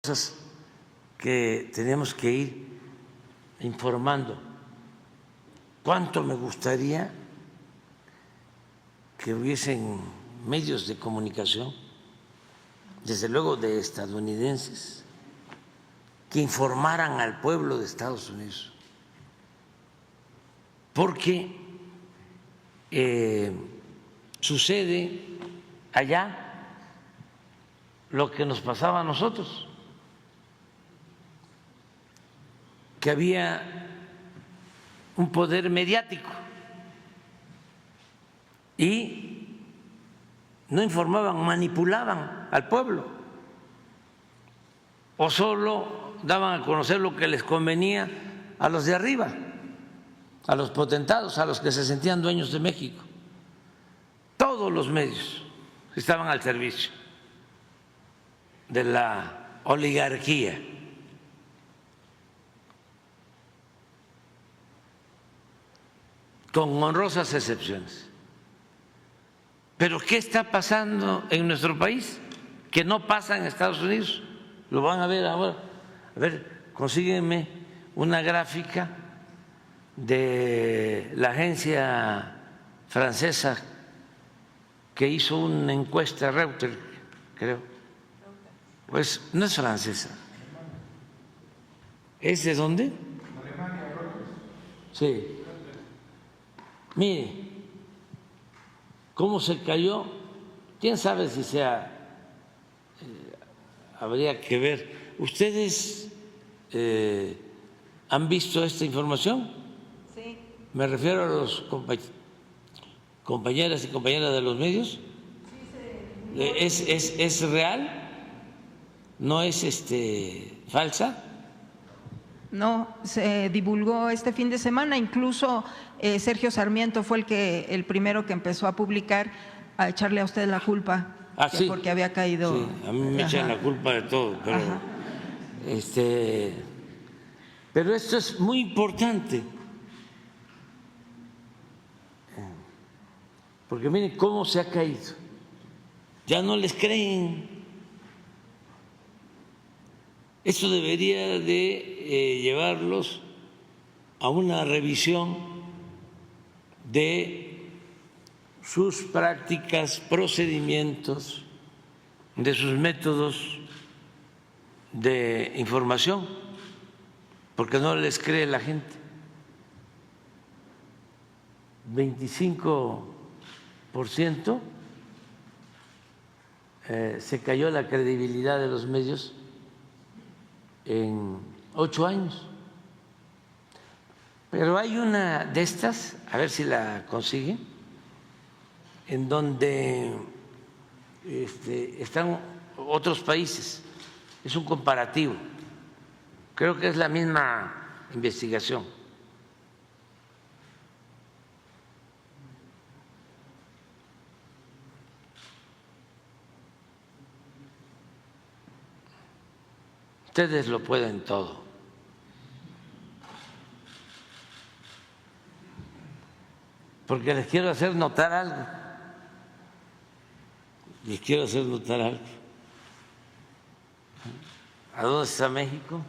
cosas que tenemos que ir informando. ¿Cuánto me gustaría que hubiesen medios de comunicación, desde luego de estadounidenses, que informaran al pueblo de Estados Unidos? Porque sucede allá lo que nos pasaba a nosotros, que había un poder mediático y no informaban, manipulaban al pueblo o solo daban a conocer lo que les convenía a los de arriba, a los potentados, a los que se sentían dueños de México. Todos los medios estaban al servicio de la oligarquía. Con honrosas excepciones. Pero ¿qué está pasando en nuestro país? Que no pasa en Estados Unidos. Lo van a ver ahora. A ver, consígueme una gráfica de la agencia francesa que hizo una encuesta, Reuters, creo. Pues no es francesa. ¿Es de dónde? Alemania, Reuters. Sí. Mire, cómo se cayó, quién sabe si sea, habría que ver. ¿Ustedes han visto esta información? Sí. Me refiero a los compañeras y compañeras de los medios. Sí, ¿Es real? ¿No es falsa? No, se divulgó este fin de semana, incluso Sergio Sarmiento fue el primero que empezó a publicar, a echarle a usted la culpa, Sí, porque había caído. Sí, a mí me echan la culpa de todo, pero pero esto es muy importante, porque miren cómo se ha caído, ya no les creen. Esto debería de llevarlos a una revisión de sus prácticas, procedimientos, de sus métodos de información, porque no les cree la gente. 25% se cayó la credibilidad de los medios en 8 años. Pero hay una de estas, a ver si la consigue, en donde están otros países. Es un comparativo. Creo que es la misma investigación. Ustedes lo pueden todo. Porque les quiero hacer notar algo. Les quiero hacer notar algo. ¿A dónde está México?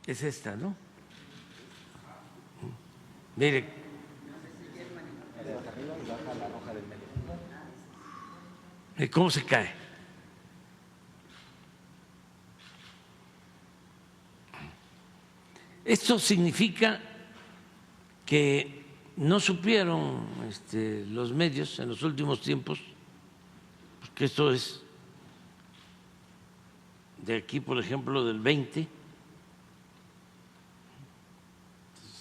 Es esta, ¿no? Mire. ¿Cómo se cae? Esto significa que no supieron los medios en los últimos tiempos, porque esto es de aquí, por ejemplo, del 20,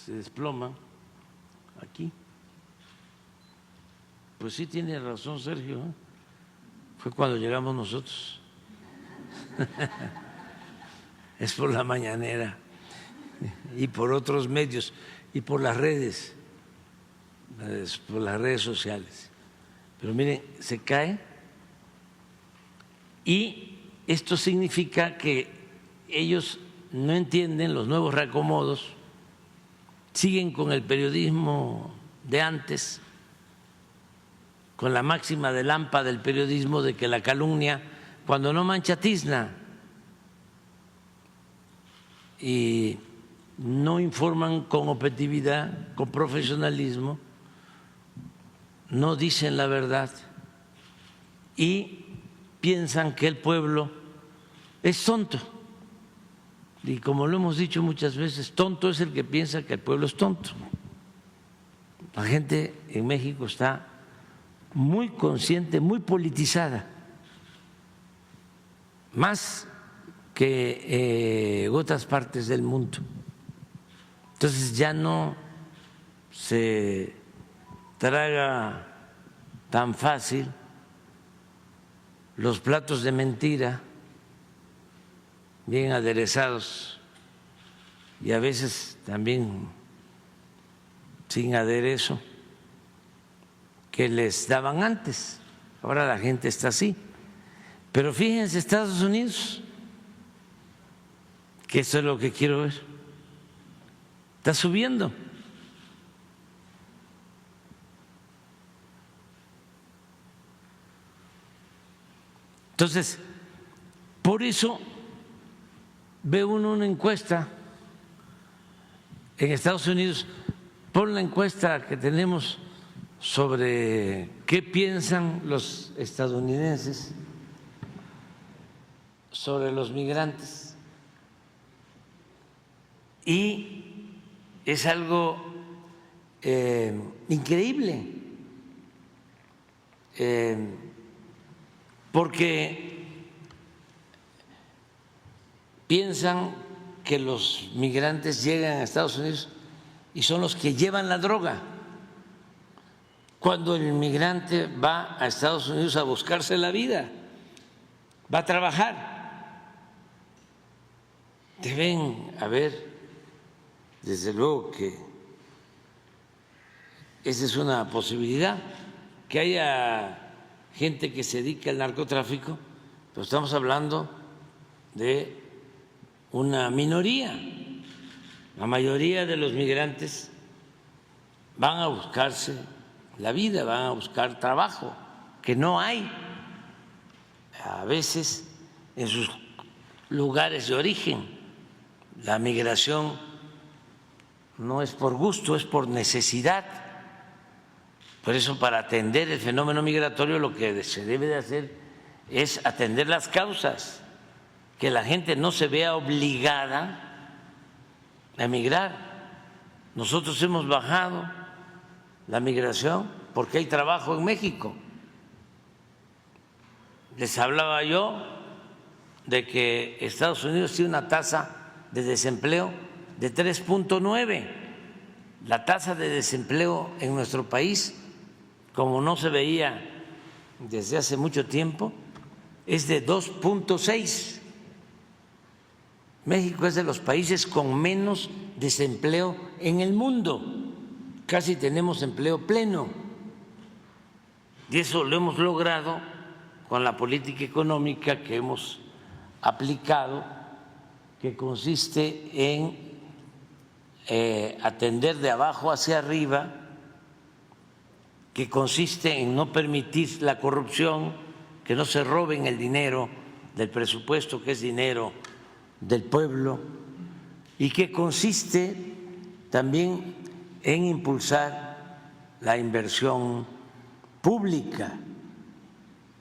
se desploma aquí. Pues sí tiene razón Sergio, ¿eh? Fue cuando llegamos nosotros. Es por la mañanera y por otros medios y por las redes sociales. Pero miren, se cae y esto significa que ellos no entienden los nuevos reacomodos siguen con el periodismo de antes, con la máxima de Lampa del periodismo de que la calumnia, cuando no mancha, tizna, y no informan con objetividad, con profesionalismo, no dicen la verdad y piensan que el pueblo es tonto. Y como lo hemos dicho muchas veces, tonto es el que piensa que el pueblo es tonto. La gente en México está muy consciente, muy politizada, más que en otras partes del mundo. Entonces ya no se traga tan fácil los platos de mentira bien aderezados y a veces también sin aderezo que les daban antes. Ahora la gente está así. Pero fíjense, Estados Unidos, que eso es lo que quiero ver, está subiendo. Entonces, por eso ve uno una encuesta en Estados Unidos, pon la encuesta que tenemos sobre qué piensan los estadounidenses sobre los migrantes, y es algo increíble, porque piensan que los migrantes llegan a Estados Unidos y son los que llevan la droga, cuando el migrante va a Estados Unidos a buscarse la vida, va a trabajar. Deben haber, desde luego que esa es una posibilidad, que haya gente que se dedique al narcotráfico, pero estamos hablando de una minoría. La mayoría de los migrantes van a buscarse la vida, van a buscar trabajo, que no hay a veces en sus lugares de origen. La migración no es por gusto, es por necesidad. Por eso, para atender el fenómeno migratorio, lo que se debe de hacer es atender las causas, que la gente no se vea obligada a emigrar. Nosotros hemos bajado la migración porque hay trabajo en México. Les hablaba yo de que Estados Unidos tiene una tasa de desempleo de 3.9. La tasa de desempleo en nuestro país, como no se veía desde hace mucho tiempo, es de 2.6. México es de los países con menos desempleo en el mundo. Casi tenemos empleo pleno. Y eso lo hemos logrado con la política económica que hemos aplicado, que consiste en atender de abajo hacia arriba, que consiste en no permitir la corrupción, que no se roben el dinero del presupuesto, que es dinero del pueblo, y que consiste también en impulsar la inversión pública.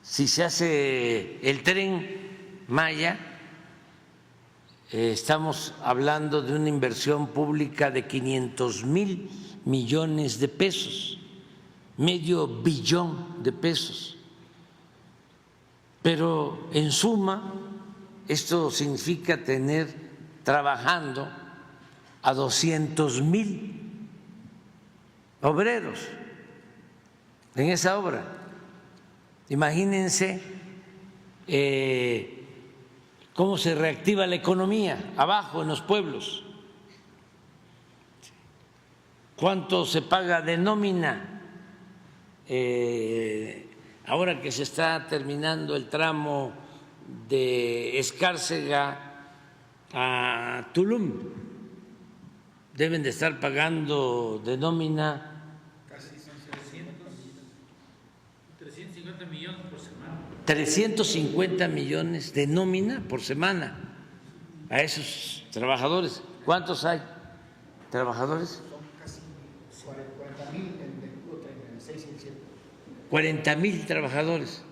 Si se hace el Tren Maya, estamos hablando de una inversión pública de 500,000 millones de pesos, medio billón de pesos. Pero en suma, esto significa tener trabajando a 200,000 obreros en esa obra. Imagínense cómo se reactiva la economía abajo en los pueblos, cuánto se paga de nómina. Ahora que se está terminando el tramo de Escárcega a Tulum, deben de estar pagando de nómina. 350 millones por semana. 350 millones de nómina por semana a esos trabajadores. ¿Cuántos hay trabajadores? Son casi 40.000 en el 6 y el 7. 40,000 trabajadores.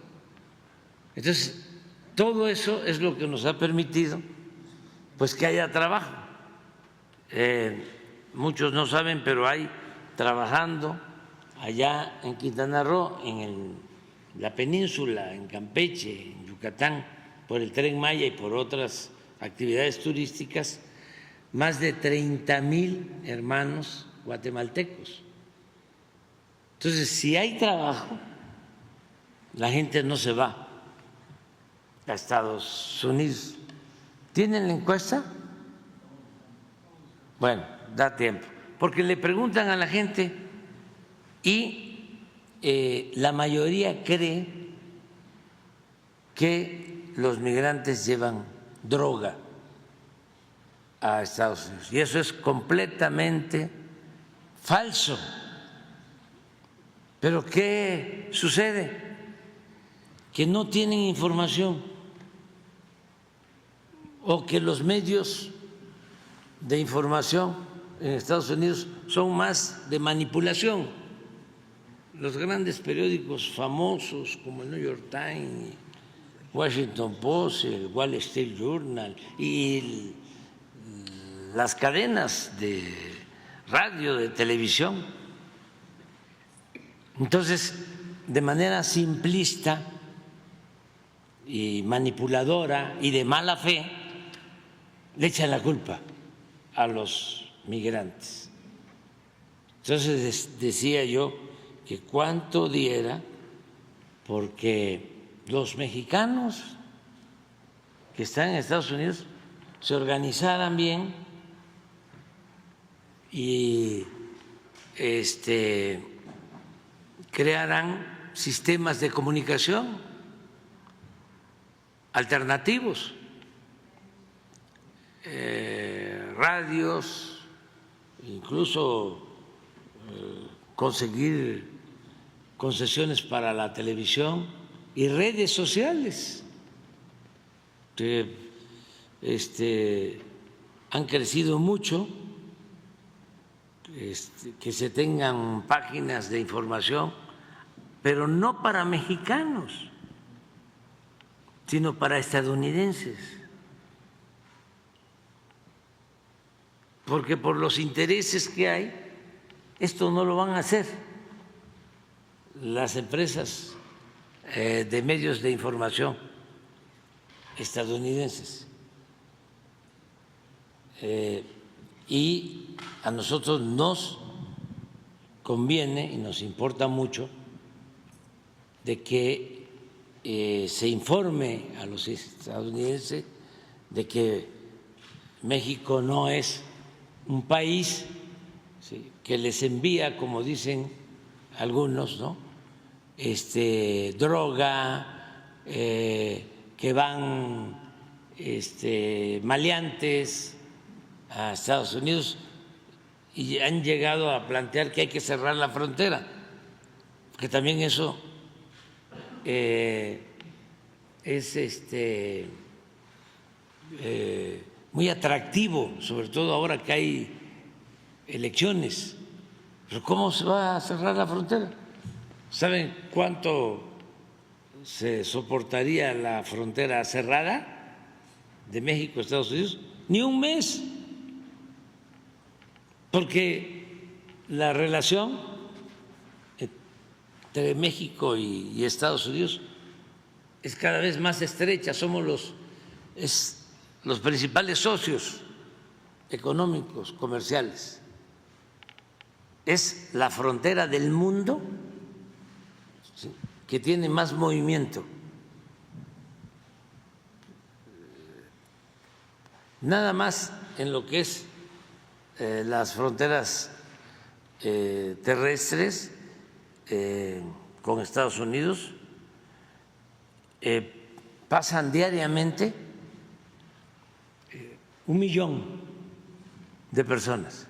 Entonces, todo eso es lo que nos ha permitido pues que haya trabajo. Muchos no saben, pero hay trabajando allá en Quintana Roo, en la península, en Campeche, en Yucatán, por el Tren Maya y por otras actividades turísticas, más de 30,000 hermanos guatemaltecos. Entonces, si hay trabajo, la gente no se va a Estados Unidos. ¿Tienen la encuesta? Bueno, da tiempo, porque le preguntan a la gente y la mayoría cree que los migrantes llevan droga a Estados Unidos, y eso es completamente falso. Pero ¿qué sucede? Que no tienen información o que los medios de información en Estados Unidos son más de manipulación. Los grandes periódicos famosos como el New York Times, Washington Post, el Wall Street Journal y las cadenas de radio, de televisión. Entonces, de manera simplista y manipuladora y de mala fe, le echan la culpa a los migrantes. Entonces decía yo que cuánto diera porque los mexicanos que están en Estados Unidos se organizaran bien y crearan sistemas de comunicación alternativos, radios, incluso conseguir concesiones para la televisión y redes sociales que han crecido mucho, que se tengan páginas de información, pero no para mexicanos, sino para estadounidenses, porque por los intereses que hay, esto no lo van a hacer las empresas de medios de información estadounidenses. Y a nosotros nos conviene y nos importa mucho de que se informe a los estadounidenses de que México no es un país, ¿sí?, que les envía, como dicen algunos, ¿no?, droga, que van maleantes a Estados Unidos y han llegado a plantear que hay que cerrar la frontera, que también eso es muy atractivo, sobre todo ahora que hay elecciones. Pero ¿cómo se va a cerrar la frontera? ¿Saben cuánto se soportaría la frontera cerrada de México a Estados Unidos? Ni un mes, porque la relación entre México y Estados Unidos es cada vez más estrecha, somos los principales socios económicos, comerciales. Es la frontera del mundo, ¿sí?, que tiene más movimiento. Nada más en lo que es las fronteras terrestres con Estados Unidos, pasan diariamente 1 millón de personas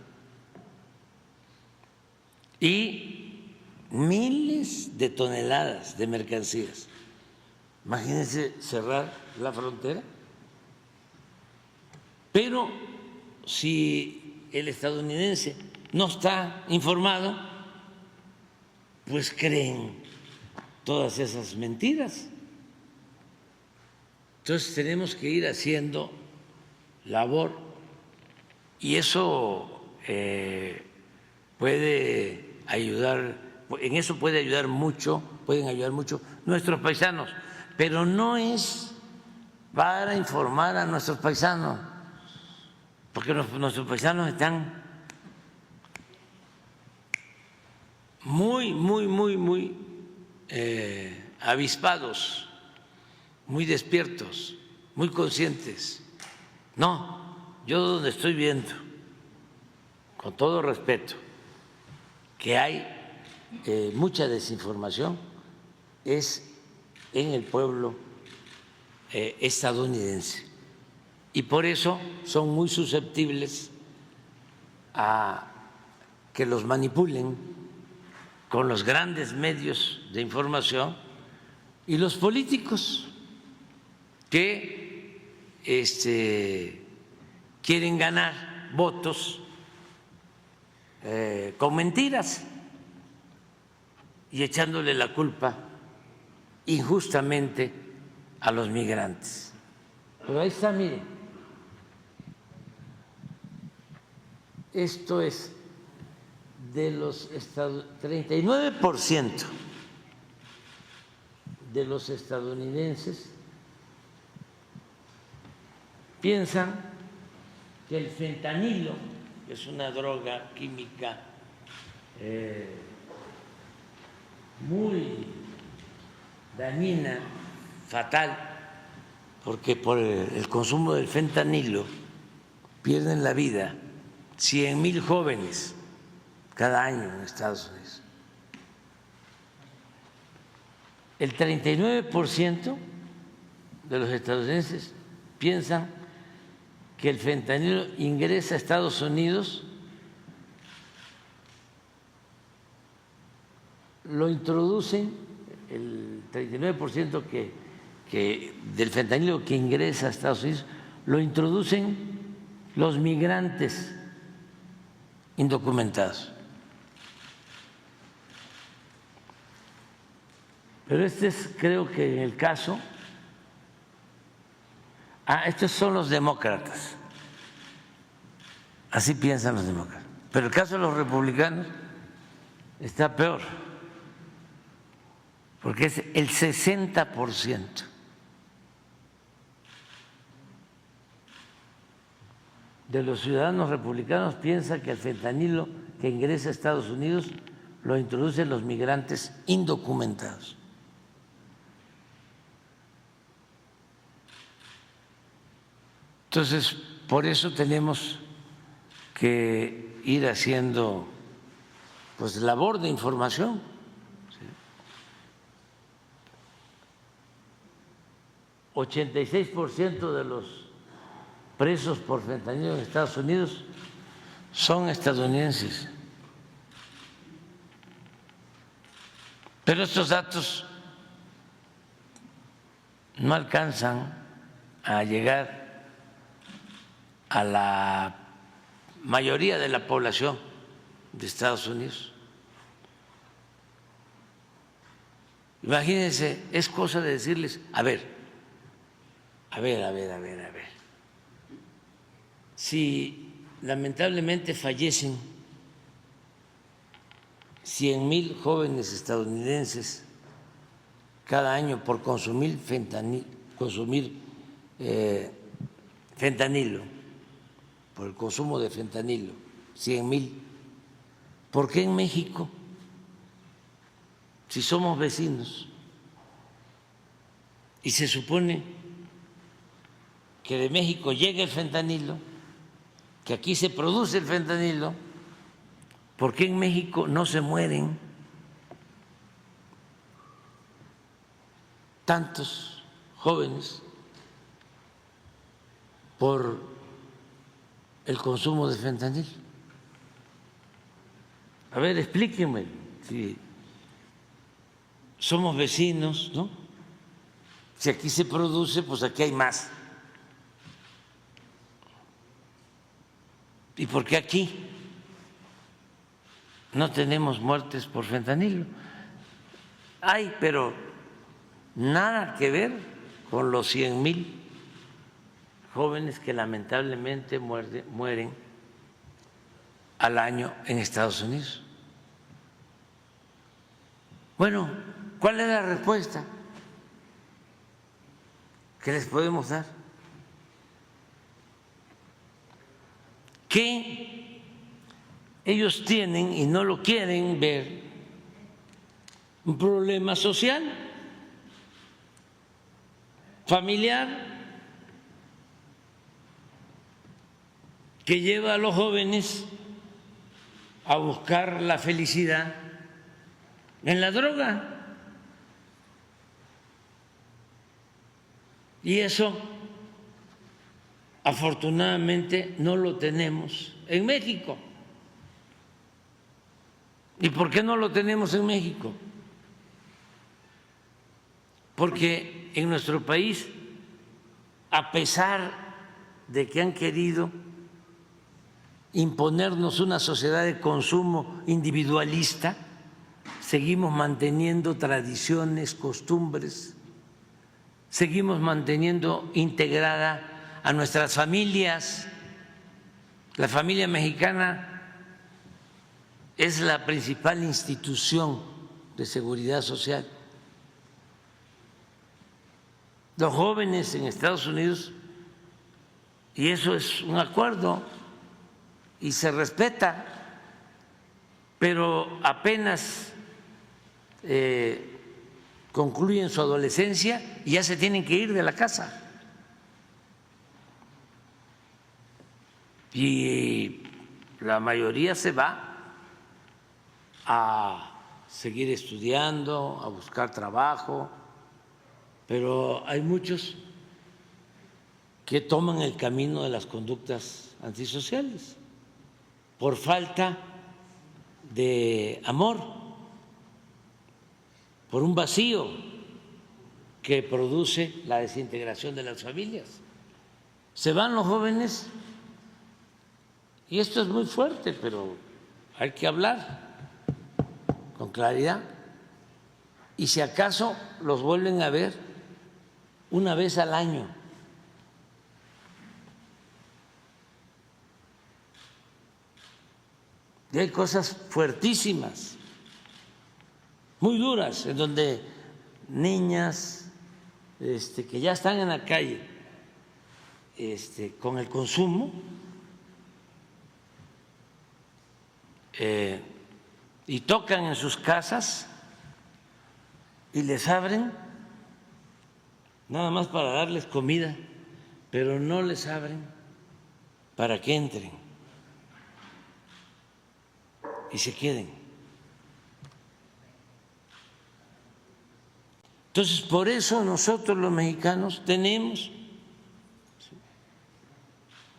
y miles de toneladas de mercancías. Imagínense cerrar la frontera. Pero si el estadounidense no está informado, pues creen todas esas mentiras. Entonces tenemos que ir haciendo labor y eso puede ayudar, en eso pueden ayudar mucho nuestros paisanos, pero no es para informar a nuestros paisanos, porque nuestros paisanos están muy avispados, muy despiertos, muy conscientes. No, yo donde estoy viendo, con todo respeto, que hay mucha desinformación es en el pueblo estadounidense. Y por eso son muy susceptibles a que los manipulen con los grandes medios de información y los políticos que quieren ganar votos con mentiras y echándole la culpa injustamente a los migrantes. Pero ahí está, miren, esto es de los 39% de los estadounidenses piensan que el fentanilo, que es una droga química muy dañina, fatal, porque por el consumo del fentanilo pierden la vida 100,000 jóvenes cada año en Estados Unidos. El 39% de los estadounidenses piensan que el fentanilo ingresa a Estados Unidos, lo introducen, el 39% que del fentanilo que ingresa a Estados Unidos, lo introducen los migrantes indocumentados. Pero este es, creo que el caso. Estos son los demócratas. Así piensan los demócratas. Pero el caso de los republicanos está peor, porque es el 60% de los ciudadanos republicanos piensa que el fentanilo que ingresa a Estados Unidos lo introducen los migrantes indocumentados. Entonces, por eso tenemos que ir haciendo pues labor de información. ¿Sí? 86% de los presos por fentanilo en Estados Unidos son estadounidenses. Pero estos datos no alcanzan a llegar a la mayoría de la población de Estados Unidos. Imagínense, es cosa de decirles, a ver, si lamentablemente fallecen 100,000 jóvenes estadounidenses cada año por consumir fentanilo, por el consumo de fentanilo, 100,000. ¿Por qué en México, si somos vecinos y se supone que de México llega el fentanilo, que aquí se produce el fentanilo, por qué en México no se mueren tantos jóvenes por el consumo de fentanilo? A ver, explíquenme si somos vecinos, ¿no? Si aquí se produce, pues aquí hay más. ¿Y por qué aquí no tenemos muertes por fentanilo? Hay, pero nada que ver con los 100,000 jóvenes que lamentablemente mueren al año en Estados Unidos. Bueno, ¿cuál es la respuesta que les podemos dar? Que ellos tienen, y no lo quieren ver, un problema social, familiar, que lleva a los jóvenes a buscar la felicidad en la droga. Y eso, afortunadamente, no lo tenemos en México. ¿Y por qué no lo tenemos en México? Porque en nuestro país, a pesar de que han querido imponernos una sociedad de consumo individualista, seguimos manteniendo tradiciones, costumbres, seguimos manteniendo integrada a nuestras familias. La familia mexicana es la principal institución de seguridad social. Los jóvenes en Estados Unidos, y eso es un acuerdo y se respeta, pero apenas concluyen su adolescencia y ya se tienen que ir de la casa. Y la mayoría se va a seguir estudiando, a buscar trabajo, pero hay muchos que toman el camino de las conductas antisociales por falta de amor, por un vacío que produce la desintegración de las familias. Se van los jóvenes, y esto es muy fuerte, pero hay que hablar con claridad, y si acaso los vuelven a ver una vez al año. Y hay cosas fuertísimas, muy duras, en donde niñas que ya están en la calle con el consumo y tocan en sus casas y les abren nada más para darles comida, pero no les abren para que entren y se queden. Entonces, por eso nosotros los mexicanos tenemos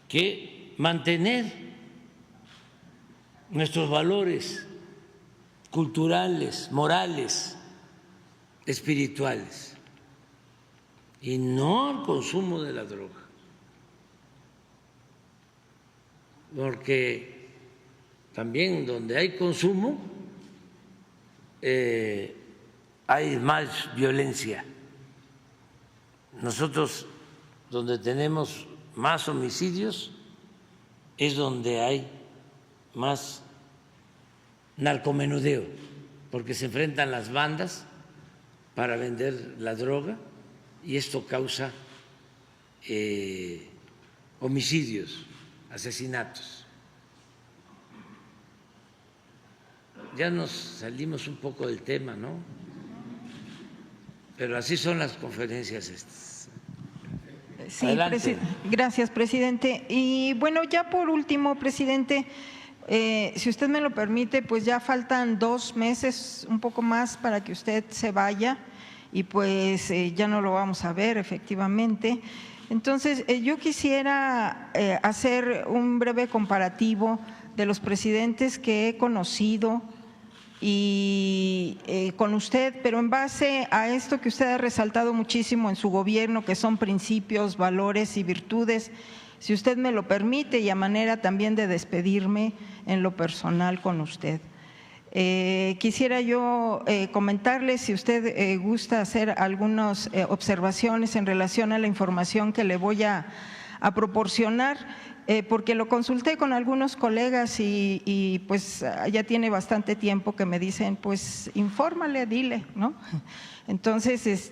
que mantener nuestros valores culturales, morales, espirituales, y no al consumo de la droga, porque también donde hay consumo hay más violencia. Nosotros, donde tenemos más homicidios, es donde hay más narcomenudeo, porque se enfrentan las bandas para vender la droga y esto causa homicidios, asesinatos. Ya nos salimos un poco del tema, ¿no? Pero así son las conferencias estas. Sí, gracias, presidente. Y bueno, ya por último, presidente, si usted me lo permite, pues ya faltan 2 meses, un poco más, para que usted se vaya y pues ya no lo vamos a ver efectivamente. Entonces, yo quisiera hacer un breve comparativo de los presidentes que he conocido y con usted, pero en base a esto que usted ha resaltado muchísimo en su gobierno, que son principios, valores y virtudes, si usted me lo permite y a manera también de despedirme en lo personal con usted. Quisiera yo comentarle, si usted gusta hacer algunas observaciones en relación a la información que le voy a proporcionar, porque lo consulté con algunos colegas y pues ya tiene bastante tiempo que me dicen, pues infórmale, dile, ¿no? Entonces,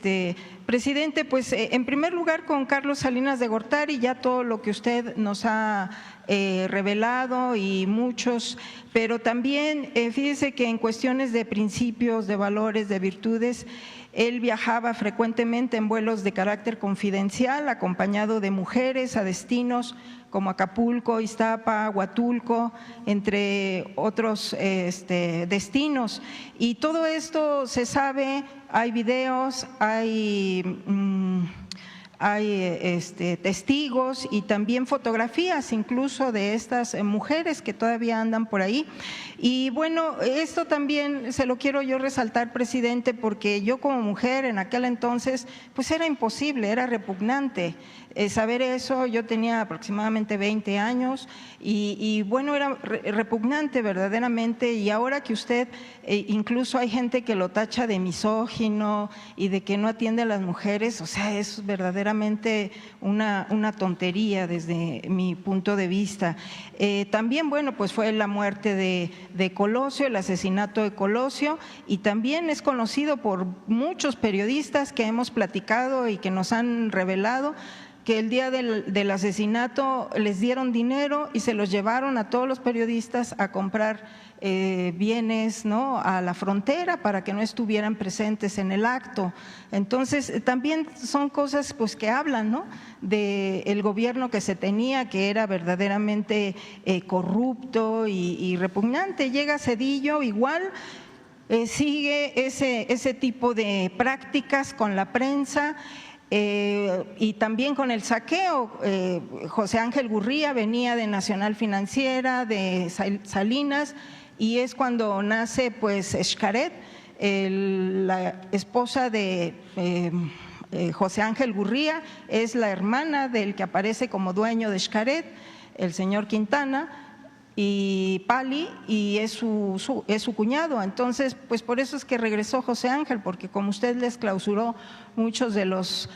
presidente, pues en primer lugar con Carlos Salinas de Gortari, ya todo lo que usted nos ha revelado y muchos, pero también fíjese que en cuestiones de principios, de valores, de virtudes, él viajaba frecuentemente en vuelos de carácter confidencial, acompañado de mujeres a destinos como Acapulco, Iztapa, Huatulco, entre otros destinos. Y todo esto se sabe, hay videos, hay testigos y también fotografías incluso de estas mujeres que todavía andan por ahí. Y bueno, esto también se lo quiero yo resaltar, presidente, porque yo como mujer en aquel entonces pues era imposible, era repugnante saber eso. Yo tenía aproximadamente 20 años y bueno, era repugnante verdaderamente. Y ahora que usted, incluso hay gente que lo tacha de misógino y de que no atiende a las mujeres, o sea, es verdaderamente una tontería desde mi punto de vista. También, bueno, pues fue la muerte de Colosio, el asesinato de Colosio, y también es conocido por muchos periodistas que hemos platicado y que nos han revelado que el día del asesinato les dieron dinero y se los llevaron a todos los periodistas a comprar bienes, ¿no?, a la frontera para que no estuvieran presentes en el acto. Entonces, también son cosas pues que hablan, ¿no?, del gobierno que se tenía, que era verdaderamente corrupto y repugnante. Llega Zedillo igual. Sigue ese tipo de prácticas con la prensa. Y también con el saqueo. José Ángel Gurría venía de Nacional Financiera, de Salinas, y es cuando nace pues Xcaret, la esposa de José Ángel Gurría, es la hermana del que aparece como dueño de Xcaret, el señor Quintana, y Pali, y es su cuñado. Entonces, pues por eso es que regresó José Ángel, porque como usted les clausuró muchos de los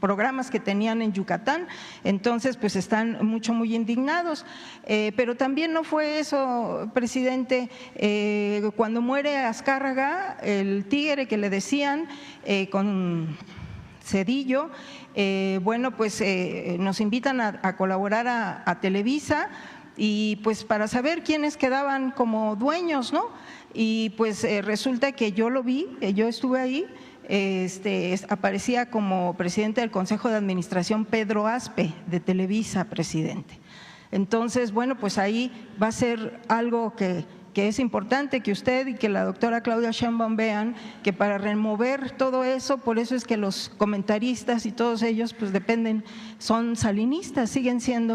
programas que tenían en Yucatán, entonces pues están muy indignados. Pero también no fue eso, presidente. Cuando muere Azcárraga, el tigre que le decían con Zedillo, bueno, pues nos invitan a colaborar a Televisa, y pues para saber quiénes quedaban como dueños, ¿no? Y pues resulta que yo lo vi, yo estuve ahí. Aparecía como presidente del Consejo de Administración Pedro Aspe de Televisa, presidente. Entonces, bueno, pues ahí va a ser algo que es importante que usted y que la doctora Claudia Sheinbaum vean, que para remover todo eso, por eso es que los comentaristas y todos ellos pues dependen, son salinistas, siguen siendo